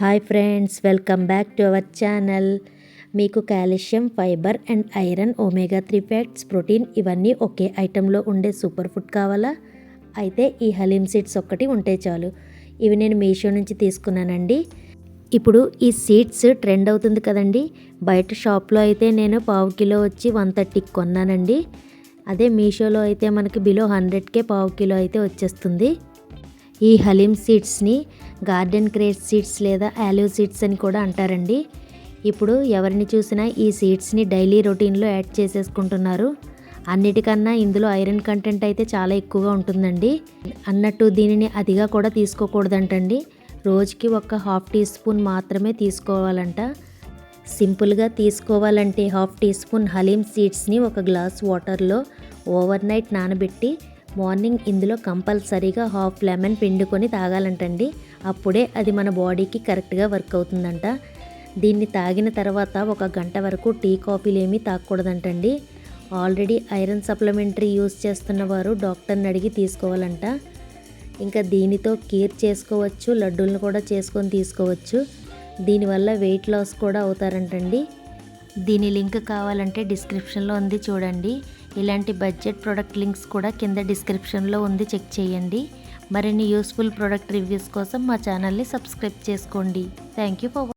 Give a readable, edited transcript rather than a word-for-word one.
Hi friends, welcome back to our channel. మీకు calcium, fibre and iron, omega 3 fats, protein ఇవన్నీ ఒకే ఐటెంలో ఉండే super food కావాలా? అయితే ఈ హలీమ్ సీడ్స్ ఒక్కటి ఉంటే చాలు. ఇవి నేను మీషో నుంచి తీసుకున్నానండి. ఇప్పుడు ఈ సీడ్స్ ట్రెండ్ అవుతుంది కదండి. బయట షాప్లో అయితే నేను పావు కిలో వచ్చి 130కి కొన్నానండి. అదే మీషోలో అయితే మనకి బిలో 100కే పావు కిలో అయితే వచ్చేస్తుంది. ఈ హలీమ్ సీడ్స్ని గార్డెన్ క్రేట్ సీడ్స్ లేదా ఆలివ్ సీడ్స్ అని కూడా అంటారండి. ఇప్పుడు ఎవరిని చూసినా ఈ సీడ్స్ని డైలీ రొటీన్లో యాడ్ చేసేసుకుంటున్నారు. అన్నిటికన్నా ఇందులో ఐరన్ కంటెంట్ అయితే చాలా ఎక్కువగా ఉంటుందండి. అన్నట్టు దీనిని అతిగా కూడా తీసుకోకూడదంటండి. రోజుకి ఒక హాఫ్ టీ స్పూన్ మాత్రమే తీసుకోవాలంట. సింపుల్గా తీసుకోవాలంటే హాఫ్ టీ స్పూన్ హలీమ్ సీడ్స్ని ఒక గ్లాస్ వాటర్లో ఓవర్ నైట్ నానబెట్టి మార్నింగ్ ఇందులో కంపల్సరీగా హాఫ్ లెమన్ పిండుకొని తాగాలంటండి. అప్పుడే అది మన బాడీకి కరెక్ట్గా వర్క్ అవుతుందంట. దీన్ని తాగిన తర్వాత ఒక గంట వరకు టీ కాఫీలు ఏమీ తాగకూడదంటండి. ఆల్రెడీ ఐరన్ సప్లిమెంటరీ యూస్ చేస్తున్న వారు డాక్టర్ని అడిగి తీసుకోవాలంట. ఇంకా దీనితో కీర్ చేసుకోవచ్చు, లడ్డూలను కూడా చేసుకొని తీసుకోవచ్చు. దీనివల్ల వెయిట్ లాస్ కూడా అవుతారంటండి. దీని లింక్ కావాలంటే డిస్క్రిప్షన్లో ఉంది, చూడండి. ఇలాంటి బడ్జెట్ ప్రోడక్ట్ లింక్స్ కూడా కింద డిస్క్రిప్షన్లో ఉంది, చెక్ చేయండి. మరిన్ని యూస్ఫుల్ ప్రోడక్ట్ రివ్యూస్ కోసం మా ఛానల్ని సబ్స్క్రైబ్ చేసుకోండి. Thank you for